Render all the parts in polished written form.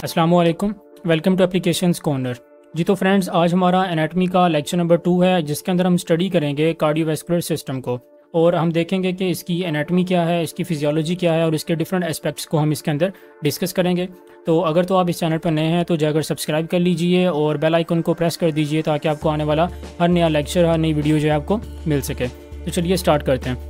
अस्सलाम वालेकुम, welcome to applications corner. जी तो फ्रेंड्स, आज हमारा एनाटमी का लेक्चर नंबर 2 है, जिसके अंदर हम स्टडी करेंगे कार्डियोवैस्कुलर सिस्टम को और हम देखेंगे कि इसकी एनाटमी क्या है, इसकी फिजियोलॉजी क्या है और इसके डिफरेंट एस्पेक्ट्स को हम इसके अंदर डिस्कस करेंगे। तो अगर तो आप इस चैनल पर नए हैं तो जाकर सब्सक्राइब कर लीजिए और बेल आइकन को प्रेस कर दीजिए ताकि आपको आने वाला हर नया लेक्चर, हर नई वीडियो जो है आपको मिल सके। तो चलिए स्टार्ट करते हैं।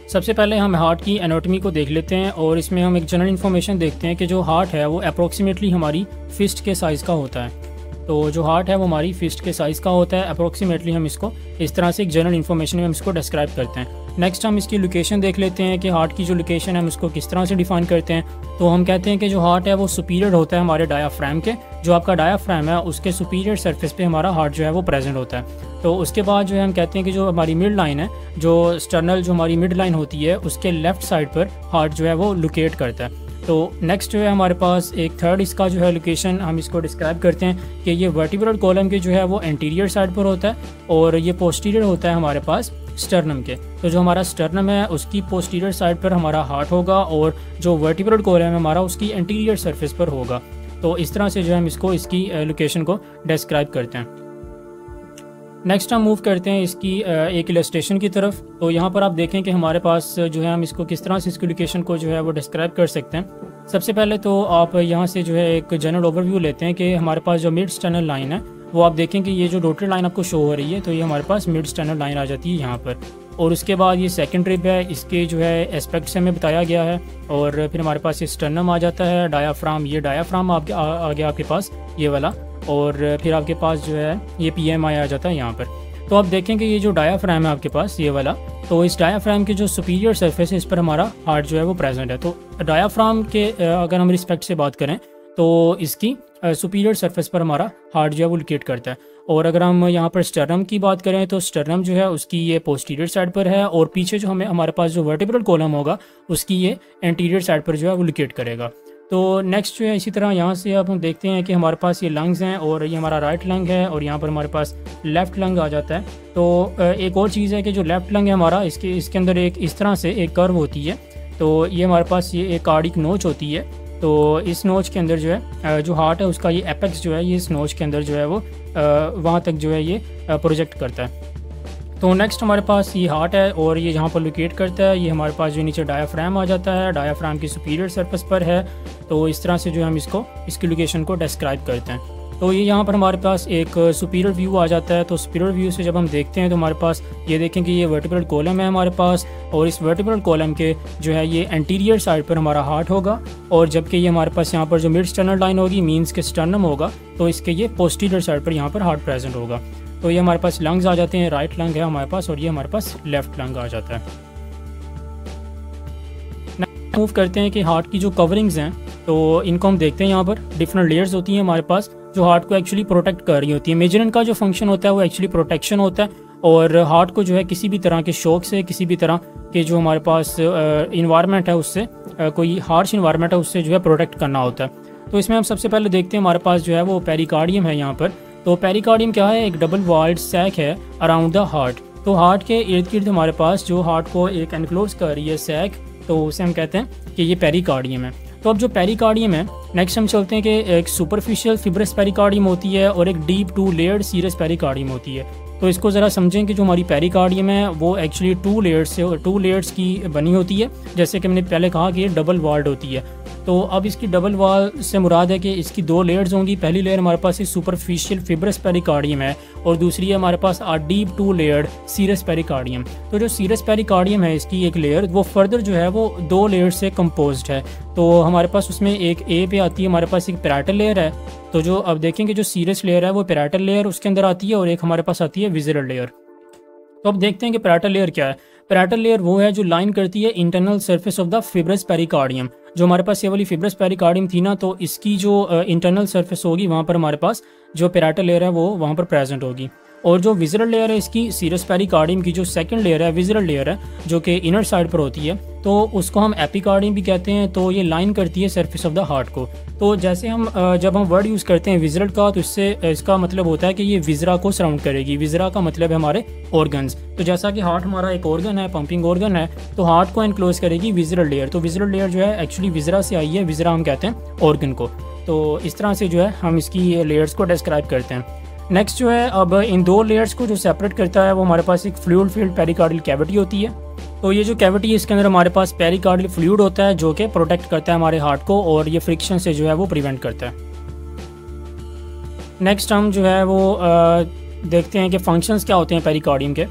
सबसे पहले हम हार्ट की एनाटॉमी को देख लेते हैं और इसमें हम एक जनरल इन्फॉर्मेशन देखते हैं कि जो हार्ट है वो अप्रोक्सीमेटली हमारी फिस्ट के साइज़ का होता है। तो जो हार्ट है वो हमारी फिस्ट के साइज़ का होता है अप्रोक्सीमेटली। हम इसको इस तरह से एक जनरल इन्फॉर्मेशन में हम इसको डिस्क्राइब करते हैं। नेक्स्ट हम इसकी लोकेशन देख लेते हैं कि हार्ट की जो लोकेशन है हम उसको किस तरह से डिफाइन करते हैं। तो हम कहते हैं कि जो हार्ट है वो सुपीरियर होता है हमारे डायाफ्राम के। जो आपका डायाफ्राम है उसके सुपीरियर सरफेस पे हमारा हार्ट जो है वो प्रेजेंट होता है। तो उसके बाद जो है हम कहते हैं कि जो हमारी मिड लाइन है, जो स्टर्नल जो हमारी मिड लाइन होती है, उसके लेफ्ट साइड पर हार्ट जो है वो लोकेट करता है। तो नेक्स्ट जो है हमारे पास एक थर्ड इसका जो है लोकेशन हम इसको डिस्क्राइब करते हैं कि ये वर्टिब्रल कॉलम के जो है वो एंटीरियर साइड पर होता है और ये पोस्टीरियर होता है हमारे पास स्टर्नम के। तो जो हमारा स्टर्नम है उसकी पोस्टीरियर साइड पर हमारा हार्ट होगा और जो वर्टिब्रल कॉलम है हमारा उसकी एंटीरियर सरफेस पर होगा। तो इस तरह से जो है हम इसको इसकी लोकेशन को डिस्क्राइब करते हैं। नेक्स्ट हम मूव करते हैं इसकी एक इलस्ट्रेशन की तरफ। तो यहाँ पर आप देखें कि हमारे पास जो है हम इसको किस तरह से इसकी लोकेशन को जो है वो डिस्क्राइब कर सकते हैं। सबसे पहले तो आप यहाँ से जो है एक जनरल ओवरव्यू लेते हैं कि हमारे पास जो मिड स्टर्नल लाइन है वो आप देखें कि ये जो डॉटेड लाइन आपको शो हो रही है तो ये हमारे पास मिड स्टर्नल लाइन आ जाती है यहाँ पर। और उसके बाद ये सेकंड रिब है, इसके जो है एस्पेक्ट्स हमें बताया गया है। और फिर हमारे पास ये स्टर्नम आ जाता है, डायाफ्राम, ये डायाफ्राम आ गया आपके पास ये वाला। और फिर आपके पास जो है ये PMI आ जाता है यहाँ पर। तो आप देखेंगे ये जो डायाफ्राम है आपके पास ये वाला, तो इस डायाफ्राम के जो सुपीरियर सरफेस है इस पर हमारा हार्ट जो है वो प्रेजेंट है। तो डायाफ्राम के अगर हम रिस्पेक्ट से बात करें तो इसकी सुपीरियर सरफेस पर हमारा हार्ट जो है वो लोकेट करता है। और अगर हम यहाँ पर स्टर्नम की बात करें तो स्टर्नम जो है उसकी ये पोस्टीरियर साइड पर है और पीछे जो हमारे पास जो वर्टिब्रल कॉलम होगा उसकी ये एंटीरियर साइड पर जो है वो लोकेट करेगा। तो नेक्स्ट जो है इसी तरह यहाँ से अब हम देखते हैं कि हमारे पास ये लंग्स हैं और ये हमारा राइट लंग है और यहाँ पर हमारे पास लेफ़्ट लंग आ जाता है। तो एक और चीज़ है कि जो लेफ़्ट लंग है हमारा इसके अंदर एक इस तरह से एक कर्व होती है। तो ये हमारे पास ये एक कार्डिक नोच होती है। तो इस नोच के अंदर जो है जो हार्ट है उसका ये एपेक्स जो है ये इस नोच के अंदर जो है वो वहाँ तक जो है ये प्रोजेक्ट करता है। तो नेक्स्ट हमारे पास ये हार्ट है और ये यहाँ पर लोकेट करता है। ये हमारे पास जो नीचे डायाफ्राम आ जाता है, डायाफ्राम की सुपीरियर सरफेस पर है। तो इस तरह से जो हम इसकी लोकेशन को डिस्क्राइब करते हैं। तो ये यहाँ पर हमारे पास एक सुपीरियर व्यू आ जाता है। तो सुपीरियर व्यू से जब हम देखते हैं तो हमारे पास ये देखें कि ये वर्टिब्रल कॉलम है हमारे पास और इस वर्टिब्रल कॉलम के जो है ये एंटीरियर साइड पर हमारा हार्ट होगा। और जबकि ये हमारे पास यहाँ पर जो मिड स्टर्नल लाइन होगी मीन्स के स्टर्नम होगा तो इसके ये पोस्टीरियर साइड पर यहाँ पर हार्ट प्रेजेंट होगा। तो ये हमारे पास लंग्स आ जाते हैं, राइट लंग है हमारे पास और ये हमारे पास लेफ्ट लंग आ जाता है। मूव करते हैं कि हार्ट की जो कवरिंग्स हैं तो इनको हम देखते हैं। यहाँ पर डिफरेंट लेयर्स होती हैं हमारे पास जो हार्ट को एक्चुअली प्रोटेक्ट कर रही होती है। मेजर इनका जो फंक्शन होता है वो एक्चुअली प्रोटेक्शन होता है और हार्ट को जो है किसी भी तरह के शॉक से, किसी भी तरह के जो हमारे पास इन्वायरमेंट है उससे, कोई हार्श इन्वायरमेंट है उससे जो है प्रोटेक्ट करना होता है। तो इसमें हम सबसे पहले देखते हैं हमारे पास जो है वो पेरिकार्डियम है यहाँ पर। तो पेरिकार्डियम क्या है? एक डबल वॉल्ड सैक है अराउंड द हार्ट। तो हार्ट के इर्द गिर्द हमारे पास जो हार्ट को एक एनक्लोज कर रही है सैक, तो उसे हम कहते हैं कि ये पेरिकार्डियम है। तो अब जो पेरिकार्डियम है, नेक्स्ट हम चलते हैं कि एक सुपरफिशियल फिब्रस पेरिकार्डियम होती है और एक डीप 2 लेयर्ड सीरस पेरिकार्डियम होती है। तो इसको ज़रा समझें कि जो हमारी पेरिकार्डियम है वो एक्चुअली 2 लेयर्स की बनी होती है। जैसे कि मैंने पहले कहा कि ये डबल वॉल्ड होती है। तो अब इसकी डबल वॉल से मुराद है कि इसकी 2 लेयर्स होंगी। पहली लेयर हमारे पास सुपरफिशियल फिब्रस पेरिकार्डियम है और दूसरी है हमारे पास डीप 2 लेयर्ड सीरस पेरिकार्डियम। तो जो सीरस पेरिकार्डियम है इसकी एक लेयर वो फर्दर जो है वो 2 लेयर से कंपोज्ड है। तो हमारे पास उसमें एक ए पे आती है हमारे पास एक पैराइटल लेयर है। तो जो अब देखेंगे जो सीरस लेयर है वो पैराइटल लेयर उसके अंदर आती है और एक हमारे पास आती है विज़रल लेयर। तो अब देखते हैं कि पैराइटल लेयर क्या है। पैराइटल लेयर वो है जो लाइन करती है internal surface of the fibrous pericardium. जो हमारे पास ये वाली फिब्रस पेरिकार्डियम थी ना, तो इसकी जो इंटरनल सरफेस होगी वहाँ पर हमारे पास जो पैराइटल लेयर है वो वहाँ पर प्रेजेंट होगी। और जो विज़रल लेयर है इसकी सीरस पेरिकार्डियम की जो सेकंड लेयर है विज़रल लेयर है जो कि इनर साइड पर होती है, तो उसको हम एपिकार्डियम भी कहते हैं। तो ये लाइन करती है सरफेस ऑफ द हार्ट को। तो जैसे हम जब हम वर्ड यूज़ करते हैं विज़रल का तो इससे इसका मतलब होता है कि ये विज़रा को सराउंड करेगी। विज़रा का मतलब है हमारे ऑर्गन्स। तो जैसा कि हार्ट हमारा एक ऑर्गन है, पंपिंग ऑर्गन है, तो हार्ट को एनक्लोज करेगी विज़रल लेयर। तो विज़रल लेयर जो है एक्चुअली विज़रा से आई है, विज़रा हम कहते हैं ऑर्गन को। तो इस तरह से जो है हम इसकी लेयर्स को डिस्क्राइब करते हैं। नेक्स्ट जो है, अब इन दो लेयर्स को जो सेपरेट करता है वो हमारे पास एक फ्लूइड फील्ड पेरिकार्डियल कैविटी होती है। तो ये जो कैविटी है इसके अंदर हमारे पास पेरिकार्डियल फ्लूइड होता है जो कि प्रोटेक्ट करता है हमारे हार्ट को और ये फ्रिक्शन से जो है वो प्रिवेंट करता है। नेक्स्ट हम जो है वो देखते हैं कि फंक्शंस क्या होते हैं पेरिकार्डियम के।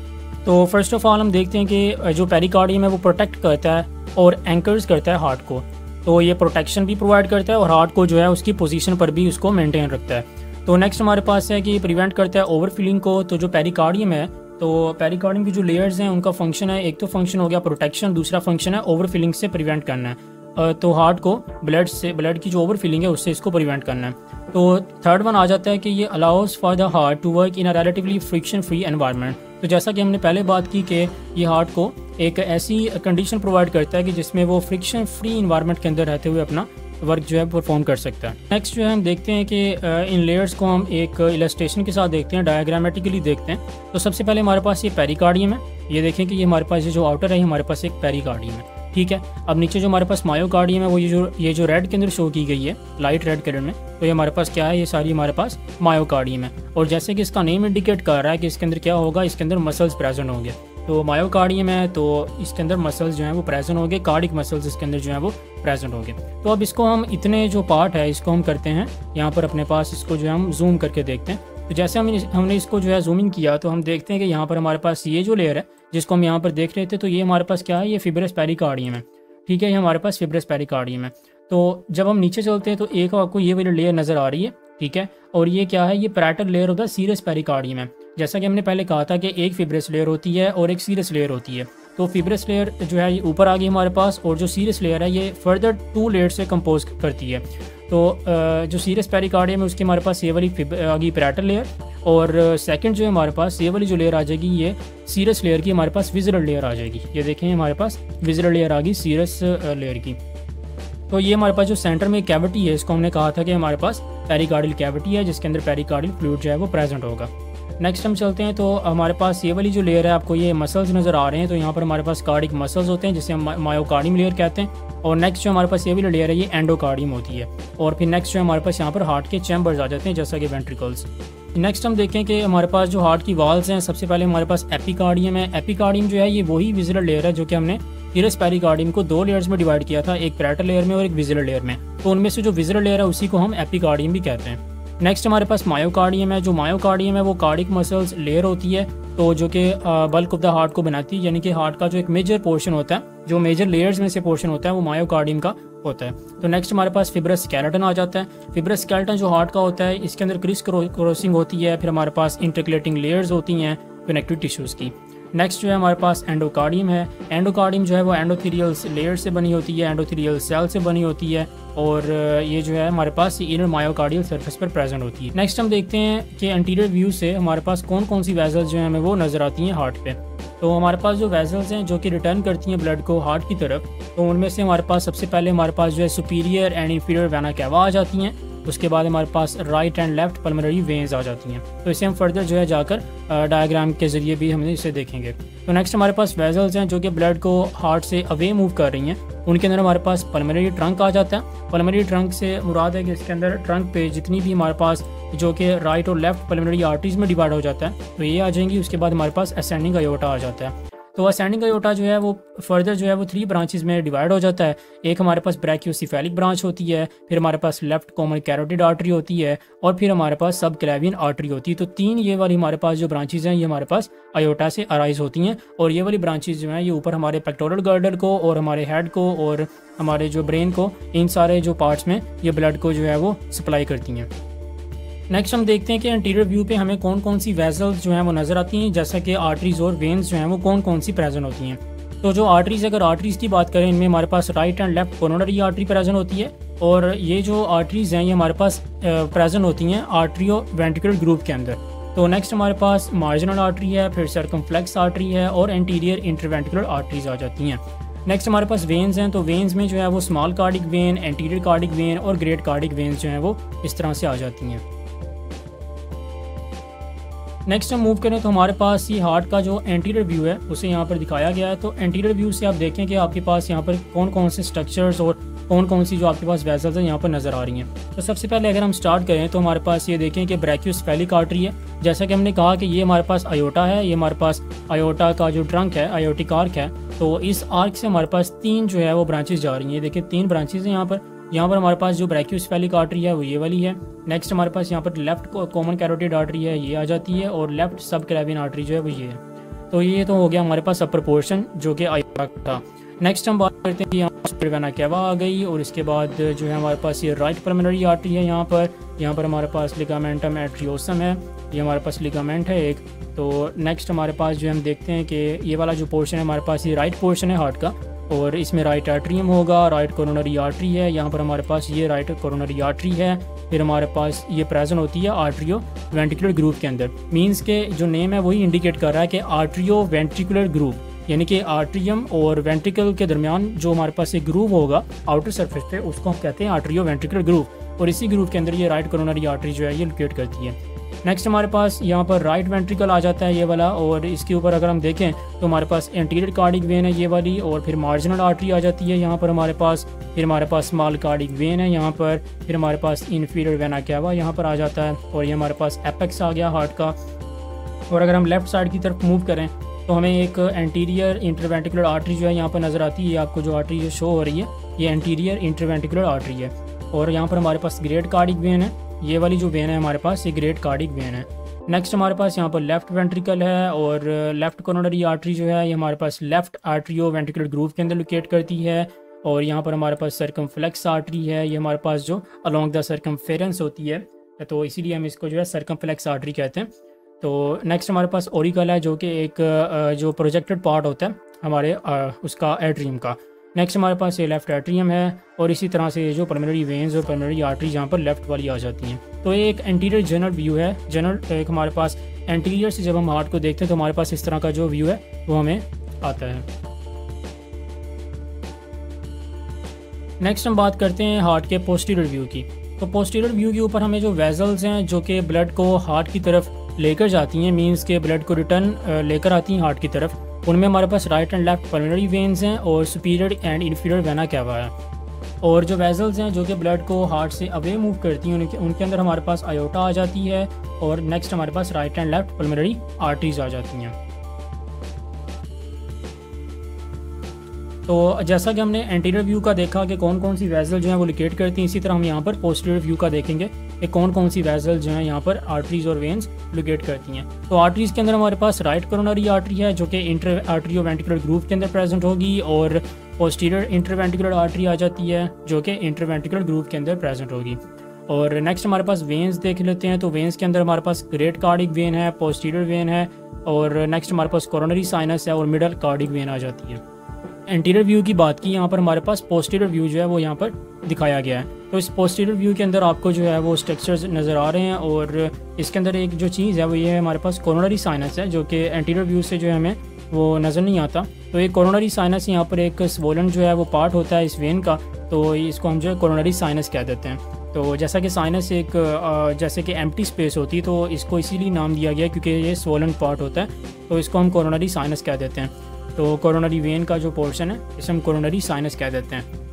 तो फर्स्ट ऑफ ऑल हम देखते हैं कि जो पेरिकार्डियम है वो प्रोटेक्ट करता है और एंकर्स करता है हार्ट को। तो ये प्रोटेक्शन भी प्रोवाइड करता है और हार्ट को जो है उसकी पोजीशन पर भी उसको मेंटेन रखता है। तो नेक्स्ट हमारे पास है कि प्रिवेंट करता है ओवरफिलिंग को। तो जो पेरिकार्डियम है, तो पेरिकार्डियम की जो लेयर्स हैं उनका फंक्शन है, एक तो फंक्शन हो गया प्रोटेक्शन, दूसरा फंक्शन है ओवरफिलिंग से प्रिवेंट करना है। तो हार्ट को ब्लड की जो ओवरफिलिंग है उससे इसको प्रिवेंट करना है। तो थर्ड वन आ जाता है कि ये allows for the heart to work in a relatively friction free environment. तो जैसा कि हमने पहले बात की कि ये हार्ट को एक ऐसी कंडीशन प्रोवाइड करता है कि जिसमें वो फ्रिक्शन फ्री इन्वायरमेंट के अंदर रहते हुए अपना वर्क जो है परफॉर्म कर सकता है। नेक्स्ट जो है हम देखते हैं कि इन लेयर्स को हम एक इलस्ट्रेशन के साथ देखते हैं, डायग्रामेटिकली देखते हैं। तो सबसे पहले हमारे पास ये पेरिकार्डियम है, ये देखें कि ये हमारे पास ये जो आउटर है हमारे पास एक पेरिकार्डियम है, ठीक है। अब नीचे जो हमारे पास मायोकार्डियम है वो ये जो रेड के अंदर शो की गई है लाइट रेड कलर में, तो ये हमारे पास क्या है, ये सारी हमारे पास मायोकार्डियम है। और जैसे कि इसका नेम इंडिकेट कर रहा है कि इसके अंदर क्या होगा, इसके अंदर मसल्स प्रेजेंट होंगे। तो मायोकार्डियम है तो इसके अंदर मसल्स जो हैं वो प्रेजेंट होंगे, कार्डिक मसल्स इसके अंदर जो हैं वो प्रेजेंट होंगे। तो अब इसको हम इतने जो पार्ट है इसको हम करते हैं यहाँ पर अपने पास, इसको जो है हम जूम करके देखते हैं। तो जैसे हमने इसको जो है जूमिंग किया तो हम देखते हैं कि यहाँ पर हमारे पास ये जो लेयर है जिसको हम यहाँ पर देख रहे थे, तो ये हमारे पास क्या है, ये फिब्रस पेरिकार्डियम है, ठीक है। ये हमारे पास फिब्रस पेरिकार्डियम है। तो जब हम नीचे चलते हैं तो एक आपको ये वाली लेयर नज़र आ रही है, ठीक है। और ये क्या है, ये पैरेटल लेयर होता है, सीरस पेरिकार्डियम है। जैसा कि हमने पहले कहा था कि एक फिब्रस लेयर होती है और एक सीरस लेयर होती है। तो फिब्रस लेयर जो है ये ऊपर आ गई हमारे पास, और जो सीरस लेयर है ये फर्दर 2 लेयर से कंपोज करती है। तो जो सीरस पेरिकार्डियम है उसकी हमारे पास ये वाली आ गई पैरेटल लेयर, और सेकंड जो है हमारे पास ये वाली जो लेयर आ जाएगी ये सीरस लेयर की हमारे पास विज़रल लेयर आ जाएगी। ये देखें हमारे पास विज़रल लेयर आ गई सीरस लेयर की। तो ये हमारे पास जो सेंटर में कैविटी है इसको हमने कहा था कि हमारे पास पेरिकार्डियल कैविटी है जिसके अंदर पेरिकार्डियल फ्लूइड जो है वो प्रेजेंट होगा। नेक्स्ट हम चलते हैं तो हमारे पास ये वाली जो लेयर है, आपको ये मसल्स नज़र आ रहे हैं, तो यहाँ पर हमारे पास कार्डिक मसल्स होते हैं जिसे हम मायोकार्डियम लेयर कहते हैं। और नेक्स्ट जो हमारे पास ये वाली लेयर है ये एंडोकार्डियम होती है। और फिर नेक्स्ट जो हमारे पास यहाँ पर हार्ट के चैम्बर्स आ जाते हैं जैसा कि वेंट्रिकल्स। नेक्स्ट हम देखें कि हमारे पास जो हार्ट की वाल्स हैं, सबसे पहले हमारे पास एपिकार्डियम है। एपिकार्डियम जो है ये वही विज़रल लेयर है जो कि हमने सीरस पेरिकार्डियम को 2 लेयर्स में डिवाइड किया था, एक पैरेटल लेयर में और एक विज़रल लेयर में। तो उनमें से जो विज़रल लेयर है उसी को हम एपिकार्डियम भी कहते हैं। नेक्स्ट हमारे पास मायोकार्डियम है। जो मायोकार्डियम है वो कार्डिक मसल्स लेयर होती है, तो जो कि बल्क ऑफ द हार्ट को बनाती है, यानी कि हार्ट का जो एक मेजर पोर्शन होता है, जो मेजर लेयर्स में से पोर्शन होता है वो मायोकार्डियम का होता है। तो नेक्स्ट हमारे पास फिब्रस स्केलेटन आ जाता है। फिब्रस स्केलेटन जो हार्ट का होता है इसके अंदर क्रिस क्रॉसिंग होती है, फिर हमारे पास इंटरकलेटिंग लेयर्स होती हैं कनेक्टिव टिश्यूज़ की। नेक्स्ट जो है हमारे पास एंडोकार्डियम है। एंडोकार्डियम जो है वो एंडोथेलियल लेयर से बनी होती है, एंडोथेलियल सेल से बनी होती है, और ये जो है हमारे पास इनर मायोकार्डियल सरफेस पर प्रेजेंट होती है। नेक्स्ट हम देखते हैं कि एंटीरियर व्यू से हमारे पास कौन कौन सी वेजल्स जो हैं हमें वो नज़र आती हैं हार्ट पे। तो हमारे पास जो वेजल्स हैं जो कि रिटर्न करती हैं ब्लड को हार्ट की तरफ, तो उनमें से हमारे पास सबसे पहले हमारे पास जो है superior and inferior vena cava आ जाती हैं। उसके बाद हमारे पास right and left pulmonary veins आ जाती हैं। तो इसे हम फर्दर जो है जाकर डायग्राम के ज़रिए भी हम इसे देखेंगे। तो नेक्स्ट हमारे पास वेजल्स हैं जो कि ब्लड को हार्ट से अवे मूव कर रही हैं। उनके अंदर हमारे पास पल्मोनरी ट्रंक आ जाता है। पल्मोनरी ट्रंक से मुराद है कि इसके अंदर ट्रंक पे जितनी भी हमारे पास जो कि राइट और लेफ्ट पल्मोनरी आर्टरीज में डिवाइड हो जाता है तो ये आ जाएंगी। उसके बाद हमारे पास असेंडिंग अयोटा आ जाता है। तो असेंडिंग अयोटा जो है वो फर्दर जो है वो 3 ब्रांचेस में डिवाइड हो जाता है। एक हमारे पास ब्रैकियोसेफेलिक ब्रांच होती है, फिर हमारे पास लेफ्ट कॉमन कैरोटिड आर्टरी होती है, और फिर हमारे पास सब क्लेवियन आर्टरी होती है। तो 3 ये वाली हमारे पास जो ब्रांचेस हैं ये हमारे पास अयोटा से अराइज होती हैं। और ये वाली ब्रांचेस जो हैं ये ऊपर हमारे पेक्टोरल गर्डल को और हमारे हेड को और हमारे जो ब्रेन को, इन सारे जो पार्ट्स में ये ब्लड को जो है वो सप्लाई करती हैं। नेक्स्ट हम देखते हैं कि एंटीरियर व्यू पे हमें कौन कौन सी वेजल्स जो हैं वो नज़र आती हैं, जैसा कि आर्टरीज और वेन्स जो हैं वो कौन कौन सी प्रेजेंट होती हैं। तो जो आर्टरीज, अगर आर्टरीज की बात करें, इनमें हमारे पास right and left coronary artery present होती है। और ये जो आर्टरीज हैं ये हमारे पास प्रेजेंट होती हैं आर्टरियो वेंट्रिकुलर ग्रुप के अंदर। तो नेक्स्ट हमारे पास मार्जिनल आर्टरी है, फिर सर्कमफ्लेक्स आर्टरी है, और एंटीरियर इंटरवेंट्रिकुलर आर्टरीज आ जाती हैं। नेक्स्ट हमारे पास वेन्स हैं। तो वेन्स में जो है वो small cardiac when, anterior cardiac when और ग्रेट कार्डिक वेन्स जो हैं वो इस तरह से आ जाती हैं। नेक्स्ट हम मूव करें तो हमारे पास ये हार्ट का जो एंटीरियर व्यू है उसे यहाँ पर दिखाया गया है। तो एंटीरियर व्यू से आप देखें कि आपके पास यहाँ पर कौन कौन से स्ट्रक्चर्स और कौन कौन सी जो आपके पास वेसल्स हैं यहाँ पर नज़र आ रही हैं। तो सबसे पहले अगर हम स्टार्ट करें तो हमारे पास ये देखें कि ब्रैकियोसेफेलिक आर्टरी है। जैसा कि हमने कहा कि ये हमारे पास आयोटा है, ये हमारे पास आयोटा का जो ट्रंक है, आयोटिक आर्क है, तो इस आर्क से हमारे पास 3 जो है वो ब्रांचेस जा रही हैं। देखिए 3 ब्रांचेस हैं यहाँ पर हमारे पास जो ब्रैकियोसेफेलिक आर्टरी है वो ये वाली है। नेक्स्ट हमारे पास यहाँ पर लेफ्ट कॉमन कैरोटिड आर्टरी है, ये आ जाती है, और लेफ्ट सब क्लेवियन आर्टरी जो है वो ये है। तो ये तो हो गया हमारे पास अपर पोर्शन जो कि आयोटा था। नेक्स्ट हम बात करते हैं कि यहाँ पर वेना केवा आ गई, और इसके बाद जो है हमारे पास ये राइट पल्मोनरी आर्टरी है। यहाँ पर हमारे पास लिगामेंटम एट्रियोसम है, ये हमारे पास लिगामेंट है एक। तो नेक्स्ट हमारे पास जो हम देखते हैं कि ये वाला जो पोर्शन है हमारे पास ये राइट पोर्शन है हार्ट का, और इसमें राइट एट्रियम होगा, राइट कोरोनरी आर्टरी है। यहाँ पर हमारे पास ये राइट कोरोनरी आर्टरी है। फिर हमारे पास ये प्रेजेंट होती है आर्ट्रियो वेंट्रिकुलर ग्रूव के अंदर। मींस के जो नेम है वही इंडिकेट कर रहा है कि आर्ट्रियो वेंट्रिकुलर ग्रूव, यानी कि आर्ट्रियम और वेंट्रिकल के दरमियान जो हमारे पास एक ग्रूव होगा आउटर सरफेस पे, उसको हम कहते हैं आर्ट्रियो वेंट्रिकुलर ग्रूव, और इसी ग्रूव के अंदर ये राइट कोरोनरी आर्टरी जो है ये लोकेट करती है। नेक्स्ट हमारे पास यहाँ पर राइट वेंट्रिकल आ जाता है ये वाला, और इसके ऊपर अगर हम देखें तो हमारे पास एंटीरियर कार्डिक वेन है ये वाली, और फिर मार्जिनल आर्टरी आ जाती है यहाँ पर हमारे पास। फिर हमारे पास स्मॉल कार्डिक वेन है यहाँ पर। फिर हमारे पास इन्फीरियर वेना केवा यहाँ पर आ जाता है, और ये हमारे पास एपेक्स आ गया हार्ट का। और अगर हम लेफ्ट साइड की तरफ मूव करें तो हमें एक एंटीरियर इंटरवेंट्रिकुलर आर्टरी जो है यहाँ पर नज़र आती है। आपको जो आर्टरी जो शो हो रही है ये एंटीरियर इंटरवेंट्रिकुलर आर्टरी है। और यहाँ पर हमारे पास ग्रेट कार्डिक वेन है, ये वाली जो वेन है हमारे पास ये ग्रेट कार्डिक वेन है। नेक्स्ट हमारे पास यहाँ पर लेफ्ट वेंट्रिकल है, और लेफ्ट कोरोनरी आर्टरी जो है ये हमारे पास लेफ्ट आर्ट्रियो वेंट्रिकुलर ग्रूव के अंदर लोकेट करती है। और यहाँ पर हमारे पास सर्कमफ्लेक्स आर्टरी है, ये हमारे पास जो अलोंग द सर्कमफेरेंस होती है, तो इसीलिए हम इसको जो है सर्कमफ्लेक्स आर्टरी कहते हैं। तो नेक्स्ट हमारे पास ओरिकल है जो कि एक जो प्रोजेक्टेड पार्ट होता है हमारे उसका एट्रियम का। नेक्स्ट हमारे पास ये लेफ्ट एट्रियम है, और इसी तरह से ये जो पल्मोनरी वेन्स और पल्मोनरी आर्टरी जहाँ पर लेफ्ट वाली आ जाती हैं। तो ये एक एंटीरियर जनरल व्यू है। जनरल एक हमारे पास एंटीरियर से जब हम हार्ट को देखते हैं तो हमारे पास इस तरह का जो व्यू है वो हमें आता है। नेक्स्ट हम बात करते हैं हार्ट के पोस्टीरियर व्यू की। तो पोस्टीरियर व्यू के ऊपर हमें जो वेजल्स हैं जो कि ब्लड को हार्ट की तरफ लेकर जाती हैं, मींस के ब्लड को रिटर्न लेकर आती हैं हार्ट की तरफ, उनमें हमारे पास right and left pulmonary veins हैं और superior and inferior vena cava है। और जो वेजल्स हैं जो कि ब्लड को हार्ट से अवे मूव करती हैं उनके अंदर हमारे पास आयोटा आ जाती है, और नेक्स्ट हमारे पास right and left pulmonary arteries आ जाती हैं। तो जैसा कि हमने एंटीरियर व्यू का देखा कि कौन कौन सी वेजल जो है वो लोकेट करती हैं, इसी तरह हम यहाँ पर पोस्टीरियर व्यू का देखेंगे कि कौन कौन सी वेजल जो है यहाँ पर आर्टरीज और वेन्स लोकेट करती हैं। तो आर्टरीज के अंदर हमारे पास राइट कोरोनरी आर्टरी है जो कि इंटर आर्टरियो वेंट्रिकुलर ग्रूव के अंदर प्रेजेंट होगी, और पोस्टीरियर इंटरवेंट्रिकुलर आर्टरी आ जाती है जो कि इंटरवेंट्रिकुलर ग्रूव के अंदर प्रेजेंट होगी। और नेक्स्ट हमारे पास वेन्स देख लेते हैं। तो वेन्स के अंदर हमारे पास ग्रेट कार्डिक वेन है, पोस्टीरियर वेन है, और नेक्स्ट हमारे पास कोरोनरी साइनस है, और मिडल कार्डिक वेन आ जाती है। एंटीरियर व्यू की बात की, यहाँ पर हमारे पास पोस्टीरियर व्यू जो है वो यहाँ पर दिखाया गया है। तो इस पोस्टीरियर व्यू के अंदर आपको जो है वो स्ट्रक्चर्स नज़र आ रहे हैं, और इसके अंदर एक जो चीज़ है वो ये है हमारे पास कोरोनरी साइनस है जो कि एंटीरियर व्यू से जो है हमें वो नज़र नहीं आता। तो ये कोरोनरी साइनस यहाँ पर एक स्वोलन जो है वो पार्ट होता है इस वेन का, तो इसको हम जो है कोरोनरी साइनस कह देते हैं। तो जैसा कि साइनस एक जैसे कि एम्प्टी स्पेस होती है तो इसको इसीलिए नाम दिया गया क्योंकि ये स्वोलन पार्ट होता है, तो इसको हम कोरोनरी साइनस कह देते हैं। तो कोरोनरी वेन का जो पोर्शन है इसे हम कोरोनरी साइनस कह देते हैं।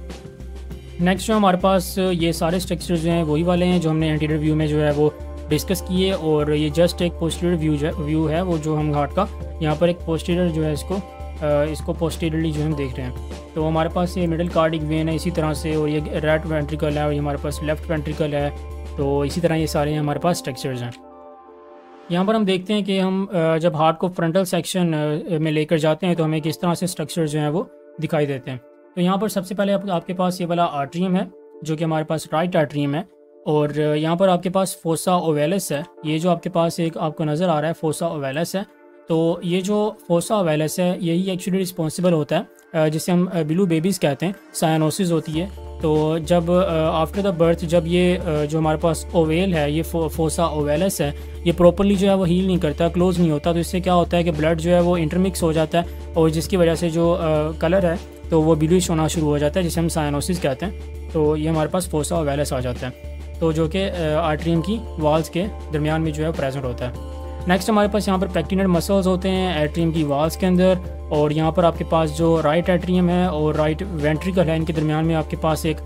नेक्स्ट जो हमारे पास ये सारे स्ट्रक्चर जो हैं वही वाले हैं जो हमने एंटीरियर व्यू में जो है वो डिस्कस किए, और ये जस्ट एक पोस्टीरियर व्यू है वो जो हम हार्ट का यहाँ पर एक पोस्टीरियर जो है इसको पोस्टीरियरली जो हम देख रहे हैं। तो हमारे पास ये मिडिल कार्डिक वेन है इसी तरह से, और ये राइट वेंट्रिकल है, और ये हमारे पास लेफ्ट वेंट्रिकल है। तो इसी तरह ये सारे हमारे पास स्ट्रक्चर्स हैं। यहाँ पर हम देखते हैं कि हम जब हार्ट को फ्रंटल सेक्शन में लेकर जाते हैं तो हमें किस तरह से स्ट्रक्चर जो हैं वो दिखाई देते हैं। तो यहाँ पर सबसे पहले आपके पास ये वाला आर्ट्रियम है जो कि हमारे पास राइट आर्ट्रियम है, और यहाँ पर आपके पास फोसा ओवेलस है। ये जो आपके पास एक आपको नज़र आ रहा है फोसा ओवेलस है। तो ये जो फोसा ओवेलस है यही एक्चुअली रिस्पॉन्सिबल होता है जिसे हम ब्लू बेबीज़ कहते हैं, साइनोसिस होती है। तो जब आफ्टर द बर्थ जब ये जो हमारे पास ओवेल है ये फोसा ओवेलस है ये प्रॉपरली जो है वो हील नहीं करता, क्लोज नहीं होता, तो इससे क्या होता है कि ब्लड जो है वो इंटरमिक्स हो जाता है, और जिसकी वजह से जो कलर है तो वो ब्लूइश होना शुरू हो जाता है जिसे हम साइनोसिस कहते हैं। तो ये हमारे पास फोसा ओवेलस आ जाता है, तो जो कि आर्ट्रियम की वॉल्स के दरमियान में जो है प्रेजेंट होता है। नेक्स्ट हमारे पास यहाँ पर पेक्टिनेट मसल्स होते हैं एट्रियम की वाल्स के अंदर, और यहाँ पर आपके पास जो राइट एट्रियम है और राइट वेंट्रिकल है, इनके दरमियान में आपके पास एक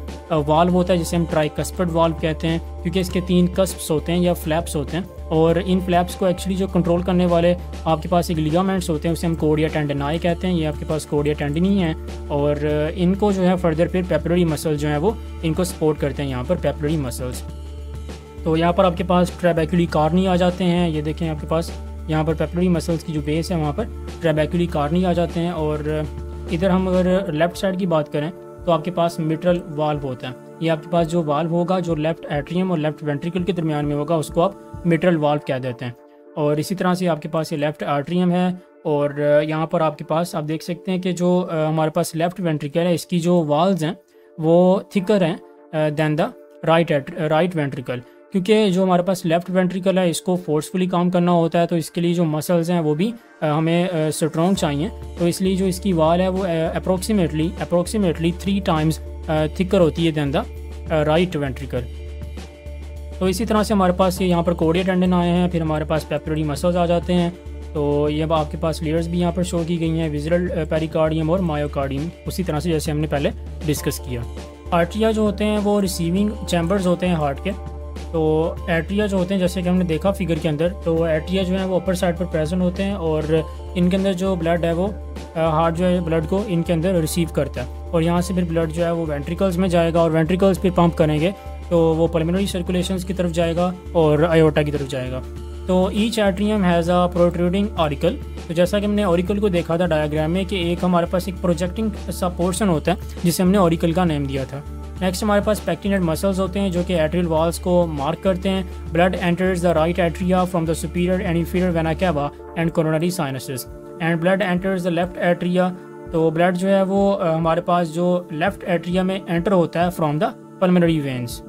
वाल्व होता है जिसे हम ट्राइकस्पिड वाल्व कहते हैं, क्योंकि इसके 3 कस्प्स होते हैं या फ्लैप्स होते हैं, और इन फ्लैप्स को एक्चुअली जो कंट्रोल करने वाले आपके पास एक लिगामेंट्स होते हैं, उसे हम कोडिया टेंडनाई कहते हैं। ये आपके पास कोडिया टेंडनी है, और इनको जो है फर्दर फिर पेपिलरी मसल जो है वो इनको सपोर्ट करते हैं, यहाँ पर पेपिलरी मसल्स। तो यहाँ पर आपके पास ट्रैबेक्युली कार्नी आ जाते हैं, ये देखें आपके पास यहाँ पर पेपिलरी मसल्स की जो बेस है वहाँ पर ट्रैबेक्युली कार्नी आ जाते हैं। और इधर हम अगर लेफ़्ट साइड की बात करें तो आपके पास मिट्रल वाल्व होता है। ये आपके पास जो वाल्व होगा जो लेफ़्ट एट्रियम और लेफ़्ट वेंट्रिकल के दरमियान में होगा, उसको आप मिट्रल वाल्व कह देते हैं। और इसी तरह से आपके पास ये लेफ़्ट आर्ट्रियम है, और यहाँ पर आपके पास आप देख सकते हैं कि जो हमारे पास लेफ़्ट वेंट्रिकल है, इसकी जो वाल्व्स हैं वो थिकर हैं दैन द राइट वेंट्रिकल, क्योंकि जो हमारे पास लेफ़्ट वेंट्रिकल है इसको फोर्सफुली काम करना होता है, तो इसके लिए जो मसल्स हैं वो भी हमें स्ट्रॉन्ग चाहिए। तो इसलिए जो इसकी वाल है वो अप्रोक्सीमेटली 3 टाइम्स थिकर होती है दैन द राइट वेंट्रिकल। तो इसी तरह से हमारे पास ये यहाँ पर कोडिया टेंडन आए हैं, फिर हमारे पास पेपिलरी मसल्स आ जाते हैं। तो ये अब आपके पास लेयर्स भी यहाँ पर शो की गई हैं, विज़रल पेरिकार्डियम और मायोकार्डियम, उसी तरह से जैसे हमने पहले डिस्कस किया। आर्ट्रिया जो होते हैं वो रिसीविंग चैम्बर्स होते हैं हार्ट के। तो एट्रिया जो होते हैं जैसे कि हमने देखा फिगर के अंदर, तो एट्रिया जो है वो अपर साइड पर प्रेजेंट होते हैं, और इनके अंदर जो ब्लड है वो हार्ट जो है ब्लड को इनके अंदर रिसीव करता है, और यहाँ से फिर ब्लड जो है वो वेंट्रिकल्स में जाएगा, और वेंट्रिकल्स फिर पंप करेंगे तो वो पल्मोनरी सर्कुलेशंस की तरफ जाएगा और आयोटा की तरफ जाएगा। तो each atrium has a protruding auricle. तो जैसा कि हमने ऑरिकल को देखा था डायग्राम में कि एक हमारे पास एक प्रोजेक्टिंग सा पोर्शन होता है जिसे हमने ऑरिकल का नेम दिया था। नेक्स्ट हमारे पास पेक्टिनेट मसल्स होते हैं जो कि एट्रियल वॉल्स को मार्क करते हैं। Blood enters the right atria from the superior and inferior vena cava and coronary sinuses, and blood enters the left atria. तो ब्लड जो है वो हमारे पास जो लेफ्ट एट्रिया में एंटर होता है फ्रॉम द पल्मोनरी वेन्स।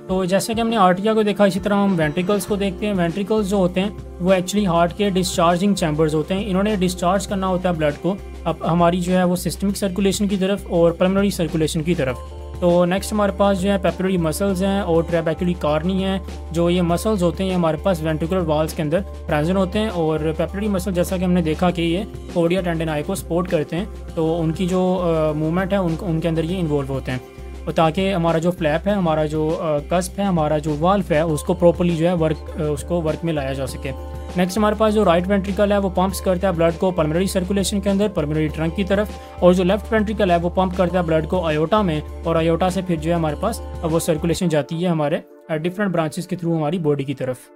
तो जैसे कि हमने आर्टिया को देखा, इसी तरह हम वेंट्रिकल्स को देखते हैं। वेंट्रिकल्स जो होते हैं वो एक्चुअली हार्ट के डिस्चार्जिंग चैम्बर्स होते हैं। इन्होंने डिस्चार्ज करना होता है ब्लड को अब हमारी जो है वो सिस्टमिक सर्कुलेशन की तरफ और पल्मोनरी सर्कुलेशन की तरफ। तो नेक्स्ट हमारे पास जो है पेपिलरी मसल्स हैं और ट्रैबेक्युली कार्नी हैं। जो ये मसल्स होते हैं हमारे पास वेंट्रिकुलर वॉल्स के अंदर प्रेजेंट होते हैं, और पेपिलरी मसल जैसा कि हमने देखा कि ये कोडिया टेंडनाई को सपोर्ट करते हैं, तो उनकी जो मूवमेंट है उनके अंदर ये इन्वॉल्व होते हैं, और ताकि हमारा जो फ्लैप है, हमारा जो कस्प है, हमारा जो वाल्व है, उसको प्रॉपर्ली जो है वर्क में लाया जा सके। नेक्स्ट हमारे पास जो राइट वेंट्रिकल है वो पंप्स करता है ब्लड को पल्मोनरी सर्कुलेशन के अंदर, पल्मोनरी ट्रंक की तरफ, और जो लेफ्ट वेंट्रिकल है वो पंप करता है ब्लड को आयोटा में, और आयोटा से फिर जो है हमारे पास वो सर्कुलेशन जाती है हमारे डिफरेंट ब्रांचेस के थ्रू हमारी बॉडी की तरफ।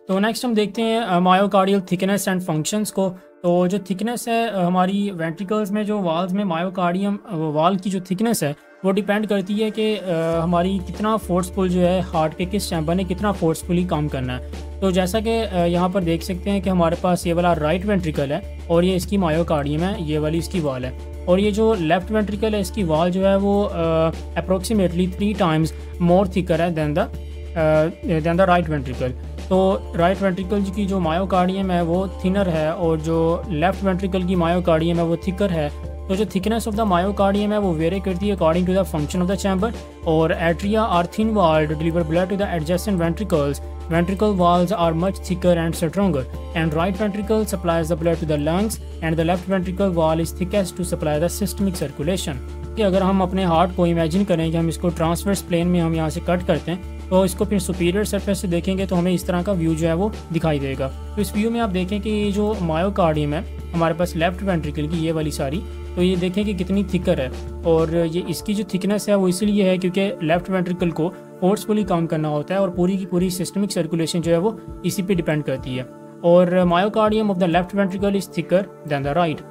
तो नेक्स्ट हम देखते हैं मायोकार्डियल थिकनेस एंड फंक्शंस को। तो जो थिकनेस है हमारी वेंट्रिकल्स में, जो वाल्स में मायोकार्डियम वाल की जो थिकनेस है वो डिपेंड करती है कि हमारी कितना फोर्सफुल जो है हार्ट के किस चैम्बर ने कितना फोर्सफुली काम करना है। तो जैसा कि यहाँ पर देख सकते हैं कि हमारे पास ये वाला राइट वेंट्रिकल है और ये इसकी मायोकार्डियम है, ये वाली इसकी वाल है, और ये जो लेफ्ट वेंट्रिकल है इसकी वाल जो है वो अप्रोक्सीमेटली 3 टाइम्स मोर थिकर है दैन द राइट वेंट्रिकल। तो राइट वेंट्रिकल की जो मायोकार्डियम है वो थिनर है, और जो लेफ्ट वेंट्रिकल की मायोकार्डियम है वो थिकर है। तो जो थिकनेस ऑफ द मायोकार्डियम है वो वेरी करती है according to the function of the chamber, और atria are thin walled deliver blood to the adjacent ventricles. Ventricle walls are much thicker and stronger, and right ventricle supplies the blood to the lungs, and the left ventricle wall is thickest to supply the systemic circulation। कि अगर हम अपने heart को imagine करें कि हम इसको transverse plane में हम यहाँ से कट करते हैं, तो इसको फिर सुपीरियर सरफेस से देखेंगे तो हमें इस तरह का व्यू जो है वो दिखाई देगा। तो इस व्यू में आप देखें कि ये जो मायोकार्डियम है हमारे पास लेफ्ट वेंट्रिकल की, ये वाली सारी, तो ये देखें कि कितनी थिकर है, और ये इसकी जो थिकनेस है वो इसलिए है क्योंकि लेफ्ट वेंट्रिकल को फोर्सफुली काम करना होता है, और पूरी की पूरी सिस्टमिक सर्कुलेशन जो है वो इसी पे डिपेंड करती है। और myocardium of the left ventricle is thicker than the right.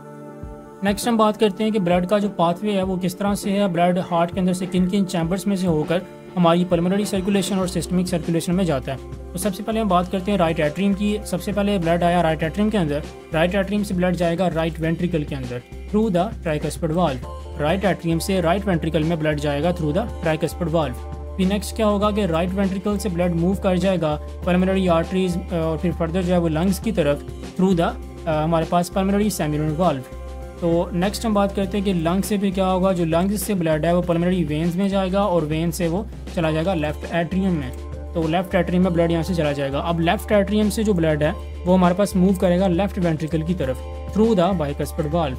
Next हम बात करते हैं कि ब्लड का जो पाथवे है वो किस तरह से है, ब्लड हार्ट के अंदर से किन किन चैम्बर्स में से होकर हमारी पल्मोनरी सर्कुलेशन और सिस्टमिक सर्कुलेशन में जाता है। तो सबसे पहले हम बात करते हैं राइट एट्रियम की। सबसे पहले ब्लड आया राइट एट्रियम के अंदर, राइट एट्रियम से ब्लड जाएगा राइट वेंट्रिकल के अंदर through the tricuspid valve. Right atrium से राइट वेंट्रिकल में ब्लड जाएगा थ्रू द ट्राइकस्पिड वाल्व। फिर नेक्स्ट क्या होगा कि राइट वेंट्रिकल से ब्लड मूव कर जाएगा पल्मोनरी आर्टरीज और फिर फर्दर जो है वो लंग्स की तरफ थ्रू द हमारे पास पल्मोनरी सेमिलुनर वाल्व। तो नेक्स्ट हम बात करते हैं कि लंग से भी क्या होगा। जो लंग्स से ब्लड है वो पल्मोनरी वेन्स में जाएगा और वेन से वो चला जाएगा लेफ्ट एट्रियम में। तो लेफ्ट एट्रियम में ब्लड यहाँ से चला जाएगा। अब लेफ्ट एट्रियम से जो ब्लड है वो हमारे पास मूव करेगा लेफ्ट वेंट्रिकल की तरफ थ्रू द बाइकस्पिड वाल्व,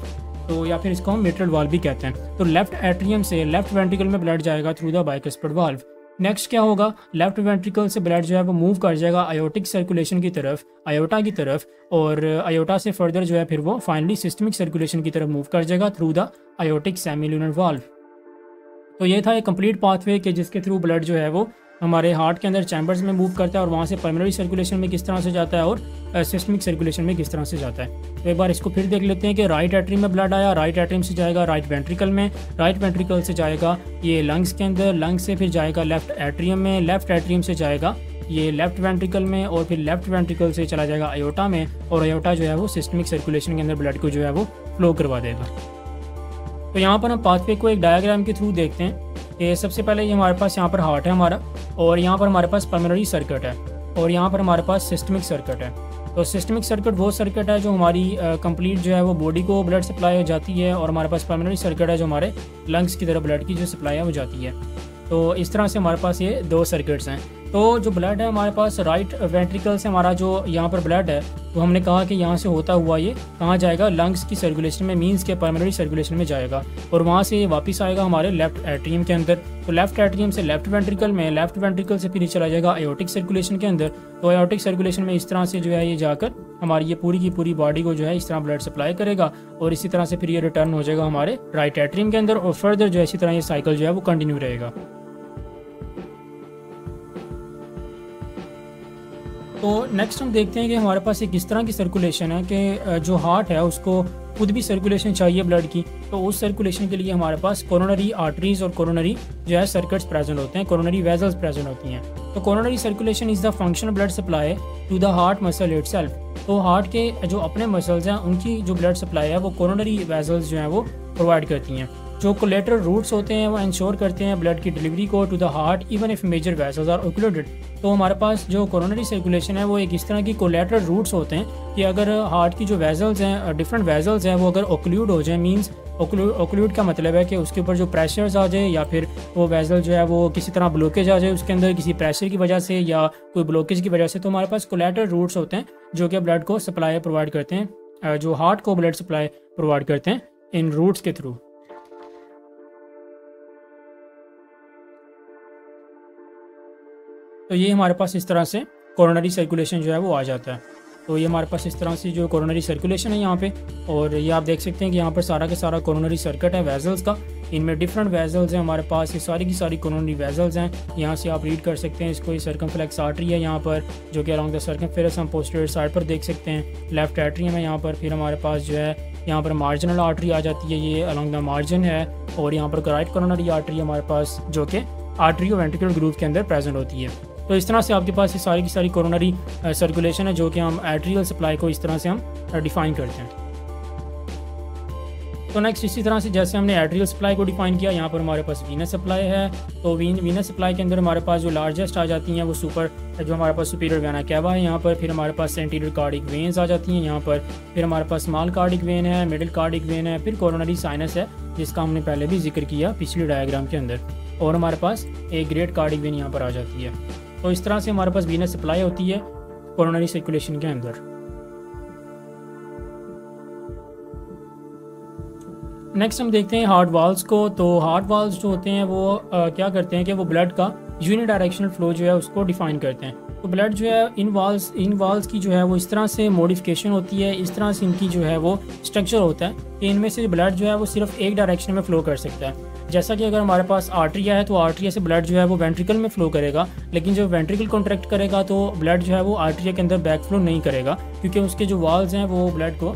तो या फिर इसको हम मिट्रल वाल्व भी कहते हैं। तो लेफ्ट एट्रियम से लेफ्ट वेंट्रिकल में ब्लड जाएगा through the bicuspid valve. Next क्या होगा, लेफ्ट वेंट्रिकल से ब्लड जो है वो मूव कर जाएगा आयोटिक सर्कुलेशन की तरफ, आयोटा की तरफ, और आयोटा से फर्दर जो है फिर वो फाइनली सिस्टमिक सर्कुलेशन की तरफ मूव कर जाएगा through the aortic semilunar valve. तो ये था एक कंप्लीट पाथवे कि जिसके थ्रू ब्लड जो है वो हमारे हार्ट के अंदर चैम्बर्स में मूव करता है और वहाँ से पल्मोनरी सर्कुलेशन में किस तरह से जाता है और सिस्टमिक सर्कुलेशन में किस तरह से जाता है। तो एक बार इसको फिर देख लेते हैं कि राइट एट्रियम में ब्लड आया, राइट एट्रियम से जाएगा राइट वेंट्रिकल में, राइट वेंट्रिकल से जाएगा ये लंग्स के अंदर, लंग्स से फिर जाएगा लेफ्ट एट्रियम में, लेफ्ट एट्रियम से जाएगा ये लेफ्ट वेंट्रिकल में, और फिर लेफ्ट वेंट्रिकल से चला जाएगा आयोटा में, और आयोटा जो है वो सिस्टमिक सर्कुलेशन के अंदर ब्लड को जो है वो फ्लो करवा देगा। तो यहाँ पर हम पाथवे को एक डायग्राम के थ्रू देखते हैं कि सबसे पहले ये हमारे पास यहाँ पर हार्ट है हमारा, और यहाँ पर हमारे पास पल्मोनरी सर्किट है, और यहाँ पर हमारे पास सिस्टमिक सर्किट है। तो सिस्टमिक सर्किट वो सर्किट है जो हमारी कंप्लीट जो है वो बॉडी को ब्लड सप्लाई हो जाती है, और हमारे पास पल्मोनरी सर्किट है जो हमारे लंग्स की तरफ ब्लड की जो सप्लाई है वो जाती है। तो इस तरह से हमारे पास ये दो सर्किट्स हैं। तो जो ब्लड है हमारे पास राइट वेंट्रिकल से हमारा जो यहाँ पर ब्लड है तो हमने कहा कि यहाँ से होता हुआ ये कहाँ जाएगा, लंग्स की सर्कुलेशन में, मींस के पल्मोनरी सर्कुलेशन में जाएगा, और वहाँ से ये वापस आएगा हमारे लेफ्ट एट्रियम के अंदर। तो लेफ्ट एट्रियम से लेफ्ट वेंट्रिकल में, लेफ्ट वेंट्रिकल से फिर चला जाएगा आयोटिक सर्कुलेशन के अंदर। तो आयोटिक सर्कुलेशन में इस तरह से जो है ये जाकर हमारी ये पूरी की पूरी बॉडी को जो है इस तरह ब्लड सप्लाई करेगा, और इसी तरह से फिर ये रिटर्न हो जाएगा हमारे राइट एट्रियम के अंदर, और फर्दर जो है इसी तरह ये साइकिल जो है वो कंटिन्यू रहेगा। तो नेक्स्ट हम देखते हैं कि हमारे पास एक इस तरह की सर्कुलेशन है कि जो हार्ट है उसको खुद भी सर्कुलेशन चाहिए ब्लड की। तो उस सर्कुलेशन के लिए हमारे पास कोरोनरी आर्टरीज और कोरोनरी जो है सर्किट्स प्रेजेंट होते हैं, कोरोनरी वेजल्स प्रेजेंट होती हैं। तो coronary circulation is the function blood supply to the heart muscle itself. तो हार्ट के जो अपने मसल्स हैं उनकी जो ब्लड सप्लाई है वो कोरोनरी वेजल्स जो हैं वो प्रोवाइड करती हैं। जो कोलेटरल रूट्स होते हैं वो इंश्योर करते हैं ब्लड की डिलीवरी को to the heart even if major vessels are occluded. तो हमारे पास जो कोरोनरी सर्कुलेशन है वो एक इस तरह की कोलेटरल रूट्स होते हैं कि अगर हार्ट की जो वेसल्स हैं, डिफरेंट वेसल्स हैं, वो अगर ओक्लूड हो जाए, मींस ओक्लूड का मतलब है कि उसके ऊपर जो प्रेशर्स आ जाए, या फिर वो वेसल जो है वो किसी तरह ब्लॉकेज आ जाए उसके अंदर किसी प्रेशर की वजह से या कोई ब्लॉकेज की वजह से, तो हमारे पास कोलेटरल रूट्स होते हैं जो कि ब्लड को सप्लाई प्रोवाइड करते हैं, जो हार्ट को ब्लड सप्लाई प्रोवाइड करते हैं इन रूट्स के थ्रू। तो ये हमारे पास इस तरह से कोरोनरी सर्कुलेशन जो है वो आ जाता है। तो ये हमारे पास इस तरह से जो कोरोनरी सर्कुलेशन है यहाँ पे, और ये आप देख सकते हैं कि यहाँ पर सारा के सारा कोरोनरी सर्किट है वेजल्स का। इनमें डिफरेंट वेजल्स हैं हमारे पास, ये सारी की सारी कोरोनरी वेजल्स हैं। यहाँ से आप रीड कर सकते हैं इसको, ये सर्कमफ्लेक्स आर्टरी है यहाँ पर जो कि अलॉन्ग द सर्कमफेरस हम पोस्टीरियर साइड पर देख सकते हैं। लेफ्ट एट्रियम है यहाँ पर, फिर हमारे पास जो है यहाँ पर मार्जिनल आर्टरी आ जाती है, ये अलॉन्ग द मार्जिन है, और यहाँ पर राइट कोरोनरी आर्टरी हमारे पास जो कि आर्टरियो वेंट्रिकुलर ग्रूव के अंदर प्रेजेंट होती है। तो इस तरह से आपके पास ये सारी की सारी कोरोनरी सर्कुलेशन है जो कि हम आर्टरियल सप्लाई को इस तरह से हम डिफाइन करते हैं। तो नेक्स्ट इसी तरह से जैसे हमने आर्टरियल सप्लाई को डिफाइन किया, यहाँ पर हमारे पास वीनस सप्लाई है। तो वीनस सप्लाई के अंदर हमारे पास जो लार्जेस्ट आ जाती हैं वो जो हमारे पास सुपीरियर वेना कैवा है यहाँ पर, फिर हमारे पास सेंटीरियर कार्डिक वेन्स आ जाती हैं यहाँ पर, फिर हमारे पास स्मॉल कार्डिक वेन है, मिडिल कार्डिक वेन है, फिर कोरोनरी साइनस है जिसका हमने पहले भी जिक्र किया पिछले डायग्राम के अंदर, और हमारे पास एक ग्रेट कार्डिक वेन यहाँ पर आ जाती है। तो इस तरह से हमारे पास वीनस सप्लाई होती है कोरोनरी सर्कुलेशन के अंदर। नेक्स्ट हम देखते हैं हार्ट वाल्व्स को। तो हार्ट वाल्व्स जो होते हैं वो क्या करते हैं कि वो ब्लड का यूनिडायरेक्शनल फ्लो जो है उसको डिफाइन करते हैं। तो ब्लड जो है इन वाल्व्स की जो है वो इस तरह से मॉडिफिकेशन होती है, इस तरह से इनकी जो है वो स्ट्रक्चर होता है कि इनमें से ब्लड जो है वो सिर्फ एक डायरेक्शन में फ्लो कर सकता है। जैसा कि अगर हमारे पास आर्टरिया है तो आर्टरिया से ब्लड जो है वो वेंट्रिकल में फ्लो करेगा, लेकिन जब वेंट्रिकल कॉन्ट्रैक्ट करेगा तो ब्लड जो है वो आर्टरिया के अंदर बैक फ्लो नहीं करेगा, क्योंकि उसके जो वाल्व्स हैं वो ब्लड को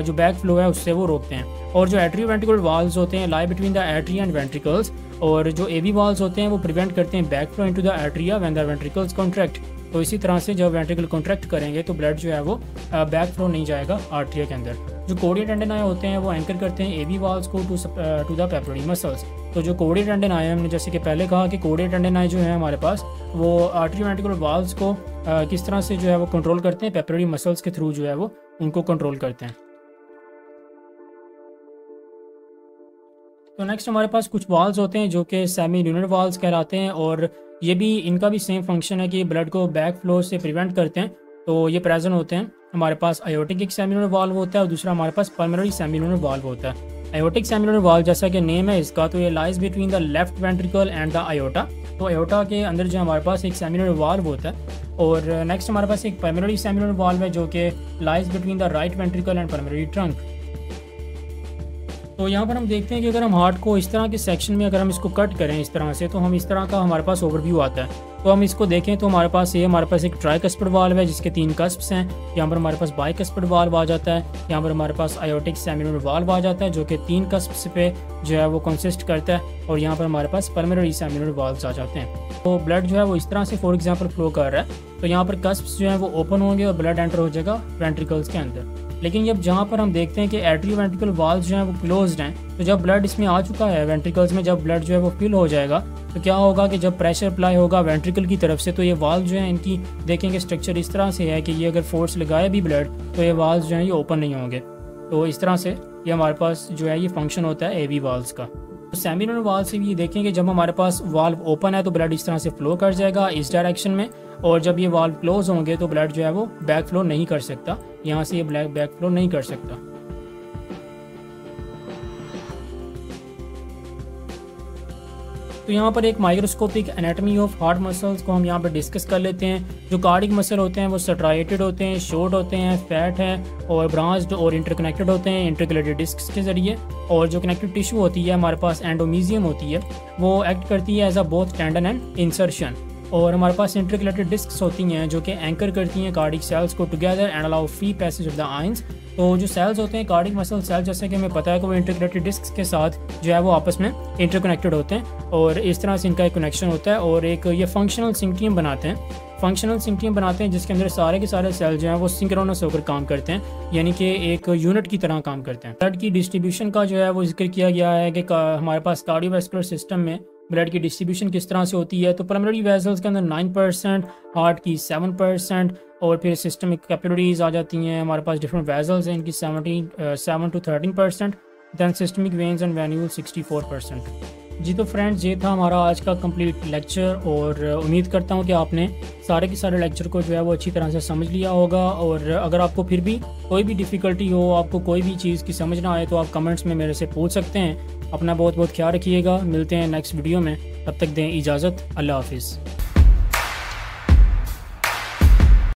जो बैक फ्लो है उससे वो रोकते हैं। और जो एट्रियो वेंट्रिकुलर वाल्व्स होते हैं lie between the atria and ventricles, और जो एवी वाल्व्स होते हैं वो प्रिवेंट करते हैं back flow into the atria when the ventricles contract. तो इसी तरह से जब वेंट्रिकल कॉन्ट्रैक्ट करेंगे तो ब्लड जो है वो बैक फ्लो नहीं जाएगा आर्टरिया के अंदर। जो कोडिया टेंडनाए होते हैं वो एंकर करते हैं एवी वाल्व्स को टू द पेपरोनी मसल्स। तो जो कोडी टेंडन आए हमने जैसे कि पहले कहा कि कोडी टेंडन आए जो है हमारे पास वो आर्टरी वेंट्रिकुलर वाल्व्स को किस तरह से जो है वो कंट्रोल करते हैं, पेपररी मसल्स के थ्रू जो है वो उनको कंट्रोल करते हैं। तो नेक्स्ट हमारे पास कुछ वाल्व्स होते हैं जो कि सेमी ल्यूनर वाल्व्स कहलाते हैं और ये भी इनका भी सेम फंक्शन है कि ब्लड को बैक फ्लो से प्रिवेंट करते हैं। तो ये प्रेजेंट होते हैं हमारे पास आयोटिक एक सेमी ल्यूनर वाल्व होता है और दूसरा हमारे पास पल्मोनरी सेमी ल्यूनर वाल्व होता है। आयोटिक सेमी ल्यूनर वाल्व जैसा कि नेम है इसका, तो ये lies between the left ventricle and the iota. तो आयोटा के अंदर जो हमारे पास एक सेमी ल्यूनर वाल्व होता है। और नेक्स्ट हमारे पास एक पल्मोनरी सेमी ल्यूनर वाल्व है जो कि lies between the right ventricle and pulmonary trunk. तो यहाँ पर हम देखते हैं कि अगर हम हार्ट को इस तरह के सेक्शन में अगर हम इसको कट करें इस तरह से, तो हम इस तरह का हमारे पास ओवरव्यू आता है। तो हम इसको देखें तो हमारे पास एक ट्राइकस्पिड वाल्व है जिसके 3 कस्प्स हैं। यहाँ पर हमारे पास बाइकस्पिड वाल्व आ जाता है। यहाँ पर हमारे पास आयोटिक सेमी ल्यूनर वाल्व आ जाता है जो कि 3 कस्प्स पे जो है वो कंसिस्ट करता है। और यहाँ पर हमारे पास पल्मोनरी सेमी ल्यूनर वाल्व्स आ जाते हैं। तो ब्लड जो है वो इस तरह से फॉर एग्जांपल फ्लो कर रहा है, तो यहाँ पर कस्प्स जो है वो ओपन होंगे और ब्लड एंटर हो जाएगा वेंट्रिकल्स के अंदर। लेकिन जब जहाँ पर हम देखते हैं कि एट्रियो वेंट्रिकल वाल्व्स जो हैं वो क्लोज्ड हैं, तो जब ब्लड इसमें आ चुका है वेंट्रिकल्स में, जब ब्लड जो है वो फिल हो जाएगा, तो क्या होगा कि जब प्रेशर अप्लाई होगा वेंट्रिकल की तरफ से, तो ये वाल्व जो है इनकी देखेंगे स्ट्रक्चर इस तरह से है कि ये अगर फोर्स लगाए भी ब्लड तो ये वाल्व जो है ये ओपन नहीं होंगे। तो इस तरह से ये हमारे पास जो है ये फंक्शन होता है एवी वाल्व्स का। तो सेमी ल्यूनर वाल्व से भी ये देखेंगे जब हमारे पास वाल्व ओपन है तो ब्लड इस तरह से फ्लो कर जाएगा इस डायरेक्शन में, और जब ये वाल्व क्लोज होंगे तो ब्लड जो है वो बैक फ्लो नहीं कर सकता, यहाँ से ये बैक फ्लो नहीं कर सकता। तो यहाँ पर एक microscopic anatomy of heart muscles को हम यहाँ पर डिस्कस कर लेते हैं। जो कार्डिक मसल होते हैं वो स्ट्राइटेड होते हैं, शॉर्ट होते हैं, फैट है और ब्रांच्ड और इंटरकनेक्टेड होते हैं इंटरकलेटेड डिस्क के जरिए। और जो कनेक्टिव टिश्यू होती है हमारे पास एंडोमीजियम होती है, वो एक्ट करती है as a both tendon and insertion. और हमारे पास इंटरकलेटेड डिस्क्स होती हैं जो कि एंकर करती हैं कार्डिक सेल्स को together and allow free passage of the ions. तो जो सेल्स होते हैं कार्डिक मसल सेल, जैसे कि हमें पता है कि वो इंटरकलेटेड डिस्क्स के साथ जो है वो आपस में इंटरकनेक्टेड होते हैं और इस तरह से इनका एक कनेक्शन होता है और एक ये फंक्शनल सिंक्टियम बनाते हैं जिसके अंदर सारे के सारे सेल जो हैं वो सिंक्रोनस होकर काम करते हैं, यानी कि एक यूनिट की तरह काम करते हैं। ब्लड की डिस्ट्रीब्यूशन का जो है वो जिक्र किया गया है कि हमारे पास कार्डियोवैस्कुलर सिस्टम में ब्लड की डिस्ट्रीब्यूशन किस तरह से होती है। तो पल्मोनरी वेसल्स के अंदर 9%, हार्ट की 7% और फिर सिस्टमिक कैपिलरीज आ जाती हैं। हमारे पास डिफरेंट वेसल्स हैं, इनकी 7 to 13%, than systemic veins and venule 64%। जी तो फ्रेंड्स, ये था हमारा आज का कंप्लीट लेक्चर और उम्मीद करता हूँ कि आपने सारे के सारे लेक्चर को जो है वो अच्छी तरह से समझ लिया होगा। और अगर आपको फिर भी कोई भी डिफ़िकल्टी हो, आपको कोई भी चीज़ की समझ ना आए, तो आप कमेंट्स में मेरे से पूछ सकते हैं। अपना बहुत बहुत ख्याल रखिएगा, मिलते हैं नेक्स्ट वीडियो में, तब तक दें इजाज़त, अल्लाह हाफिज़।